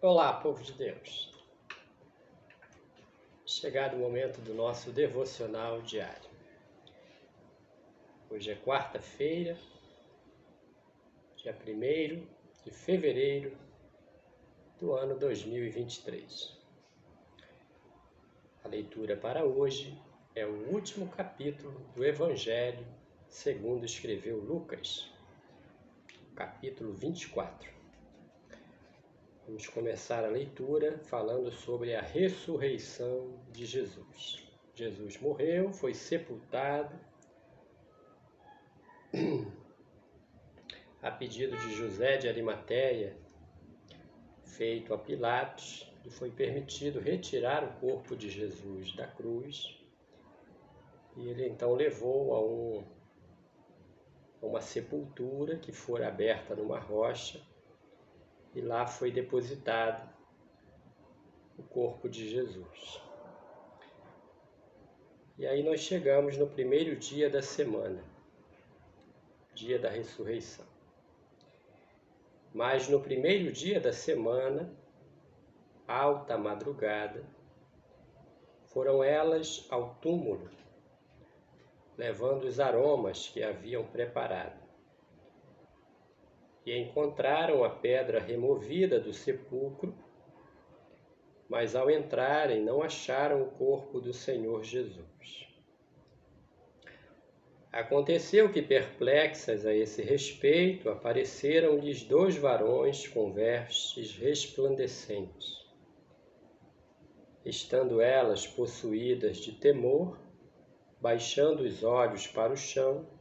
Olá, povo de Deus! Chegado o momento do nosso devocional diário. Hoje é quarta-feira, dia 1º de fevereiro do ano 2023. A leitura para hoje é o último capítulo do Evangelho segundo escreveu Lucas, capítulo 24. Vamos começar a leitura falando sobre a ressurreição de Jesus. Jesus morreu, foi sepultado a pedido de José de Arimateia, feito a Pilatos, e foi permitido retirar o corpo de Jesus da cruz. E ele então levou a uma sepultura que fora aberta numa rocha, e lá foi depositado o corpo de Jesus. E aí nós chegamos no primeiro dia da semana, dia da ressurreição. Mas no primeiro dia da semana, alta madrugada, foram elas ao túmulo, levando os aromas que haviam preparado. E encontraram a pedra removida do sepulcro, mas ao entrarem não acharam o corpo do Senhor Jesus. Aconteceu que, perplexas a esse respeito, apareceram-lhes 2 varões com vestes resplandecentes. Estando elas possuídas de temor, baixando os olhos para o chão,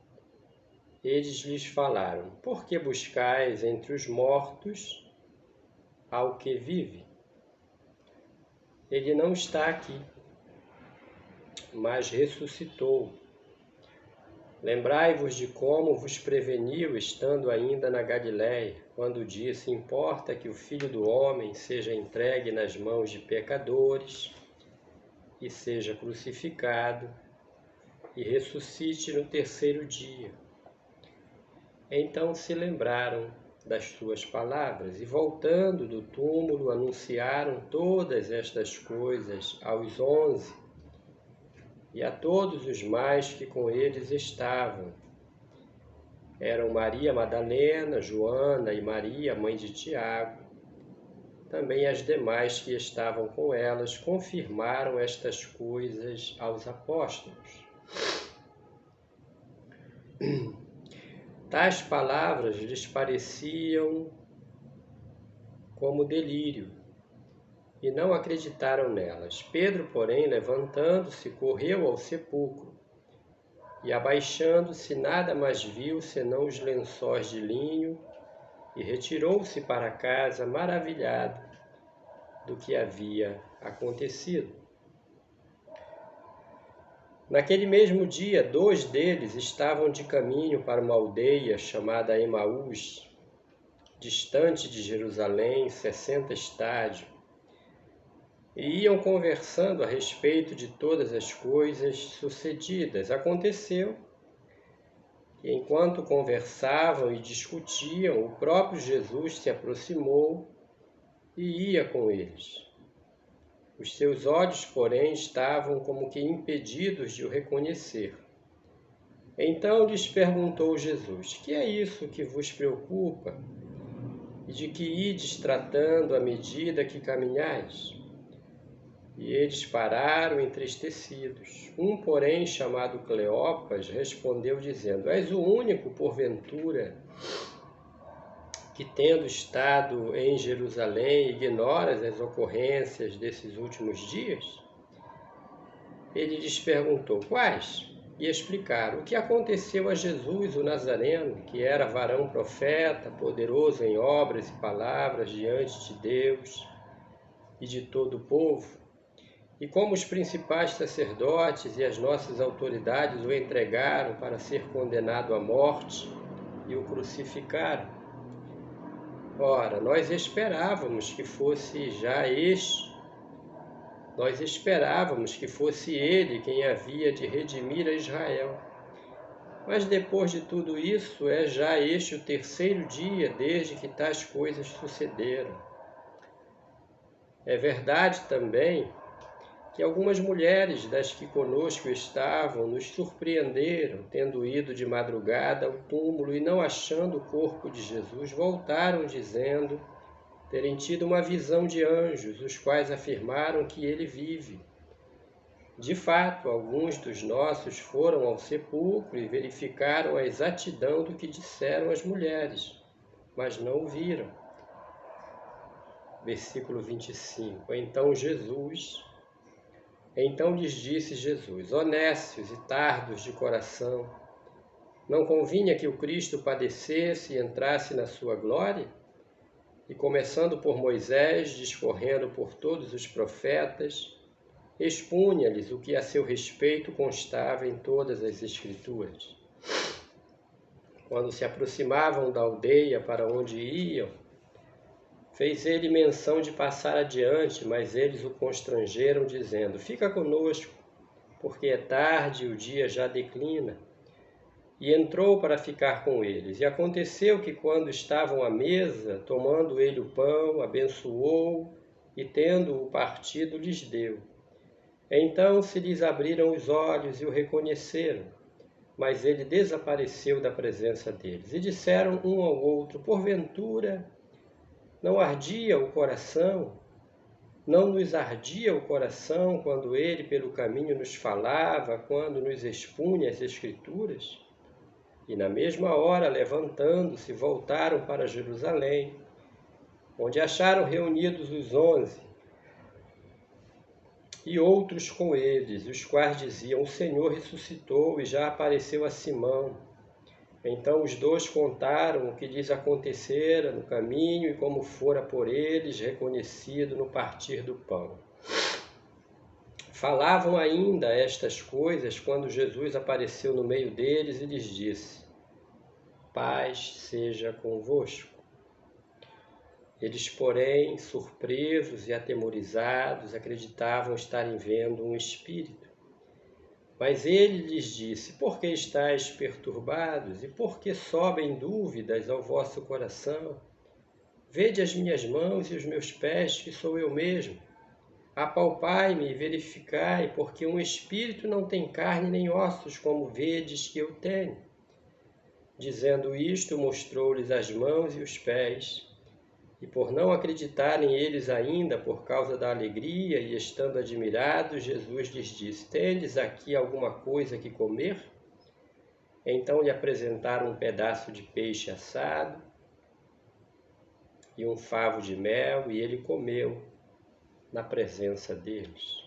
eles lhes falaram: por que buscais entre os mortos ao que vive? Ele não está aqui, mas ressuscitou. Lembrai-vos de como vos preveniu estando ainda na Galiléia, quando disse: importa que o Filho do Homem seja entregue nas mãos de pecadores e seja crucificado e ressuscite no 3º dia. Então se lembraram das suas palavras e, voltando do túmulo, anunciaram todas estas coisas aos 11 e a todos os mais que com eles estavam. Eram Maria Madalena, Joana e Maria, mãe de Tiago. Também as demais que estavam com elas confirmaram estas coisas aos apóstolos. Tais palavras lhes pareciam como delírio, e não acreditaram nelas. Pedro, porém, levantando-se, correu ao sepulcro, e abaixando-se, nada mais viu senão os lençóis de linho, e retirou-se para casa, maravilhado do que havia acontecido. Naquele mesmo dia, 2 deles estavam de caminho para uma aldeia chamada Emaús, distante de Jerusalém, 60 estádios, e iam conversando a respeito de todas as coisas sucedidas. Aconteceu que, enquanto conversavam e discutiam, o próprio Jesus se aproximou e ia com eles. Os seus olhos, porém, estavam como que impedidos de o reconhecer. Então lhes perguntou Jesus: que é isso que vos preocupa? E de que ides tratando à medida que caminhais? E eles pararam entristecidos. Um, porém, chamado Cleopas, respondeu dizendo: és o único, porventura, que, tendo estado em Jerusalém, ignoras as ocorrências desses últimos dias? Ele lhes perguntou: quais? E explicaram o que aconteceu a Jesus, o Nazareno, que era varão profeta, poderoso em obras e palavras diante de Deus e de todo o povo, e como os principais sacerdotes e as nossas autoridades o entregaram para ser condenado à morte e o crucificaram. Ora, nós esperávamos que fosse ele quem havia de redimir a Israel. Mas depois de tudo isso, é já este o 3º dia desde que tais coisas sucederam. É verdade também que algumas mulheres das que conosco estavam nos surpreenderam, tendo ido de madrugada ao túmulo e não achando o corpo de Jesus, voltaram dizendo terem tido uma visão de anjos, os quais afirmaram que ele vive. De fato, alguns dos nossos foram ao sepulcro e verificaram a exatidão do que disseram as mulheres, mas não o viram. Versículo 25. Então lhes disse Jesus: honestos e tardos de coração, não convinha que o Cristo padecesse e entrasse na sua glória? E começando por Moisés, discorrendo por todos os profetas, expunha-lhes o que a seu respeito constava em todas as Escrituras. Quando se aproximavam da aldeia para onde iam, fez ele menção de passar adiante, mas eles o constrangeram, dizendo: fica conosco, porque é tarde e o dia já declina. E entrou para ficar com eles. E aconteceu que, quando estavam à mesa, tomando ele o pão, abençoou e, tendo-o partido, lhes deu. Então se lhes abriram os olhos e o reconheceram, mas ele desapareceu da presença deles. E disseram um ao outro: porventura, não ardia o coração? Não nos ardia o coração quando ele pelo caminho nos falava, quando nos expunha as Escrituras? E na mesma hora, levantando-se, voltaram para Jerusalém, onde acharam reunidos os 11, e outros com eles, os quais diziam: o Senhor ressuscitou e já apareceu a Simão. Então os dois contaram o que lhes acontecera no caminho e como fora por eles reconhecido no partir do pão. Falavam ainda estas coisas quando Jesus apareceu no meio deles e lhes disse: paz seja convosco. Eles, porém, surpresos e atemorizados, acreditavam estarem vendo um espírito. Mas ele lhes disse: por que estáis perturbados e por que sobem dúvidas ao vosso coração? Vede as minhas mãos e os meus pés, que sou eu mesmo. Apalpai-me e verificai, porque um espírito não tem carne nem ossos, como vedes que eu tenho. Dizendo isto, mostrou-lhes as mãos e os pés. E por não acreditarem eles ainda, por causa da alegria, e estando admirados, Jesus lhes disse: tendes aqui alguma coisa que comer? Então lhe apresentaram um pedaço de peixe assado e um favo de mel, e ele comeu na presença deles.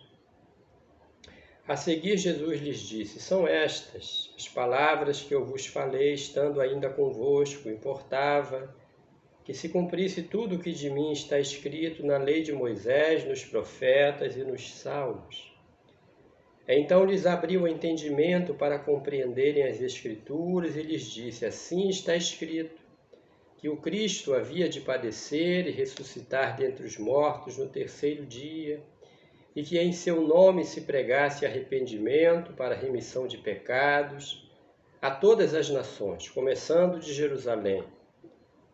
A seguir, Jesus lhes disse: são estas as palavras que eu vos falei, estando ainda convosco. Importava que se cumprisse tudo o que de mim está escrito na lei de Moisés, nos profetas e nos salmos. Então lhes abriu o entendimento para compreenderem as Escrituras e lhes disse: assim está escrito, que o Cristo havia de padecer e ressuscitar dentre os mortos no terceiro dia, e que em seu nome se pregasse arrependimento para remissão de pecados a todas as nações, começando de Jerusalém.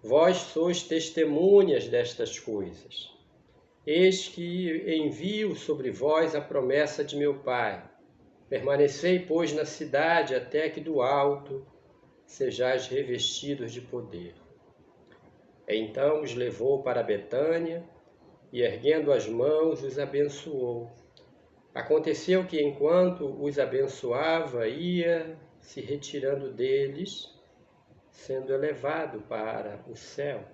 Vós sois testemunhas destas coisas. Eis que envio sobre vós a promessa de meu Pai. Permanecei, pois, na cidade, até que do alto sejais revestidos de poder. Então os levou para Betânia e, erguendo as mãos, os abençoou. Aconteceu que, enquanto os abençoava, ia se retirando deles, sendo elevado para o céu.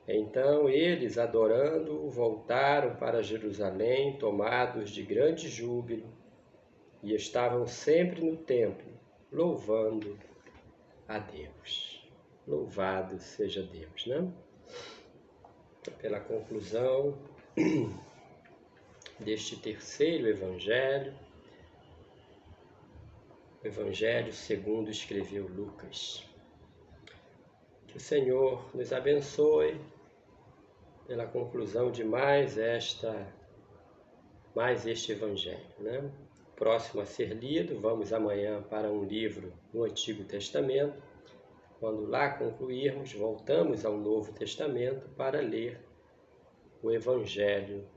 Então eles, adorando-o, voltaram para Jerusalém, tomados de grande júbilo, e estavam sempre no templo, louvando a Deus. Louvado seja Deus, né? Pela conclusão deste terceiro evangelho, o evangelho segundo escreveu Lucas. Que o Senhor nos abençoe pela conclusão de mais este evangelho, né? Próximo a ser lido, vamos amanhã para um livro no Antigo Testamento. Quando lá concluirmos, voltamos ao Novo Testamento para ler o Evangelho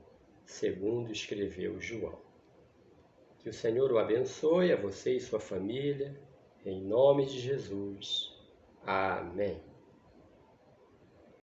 segundo escreveu João. Que o Senhor o abençoe, a você e sua família, em nome de Jesus. Amém.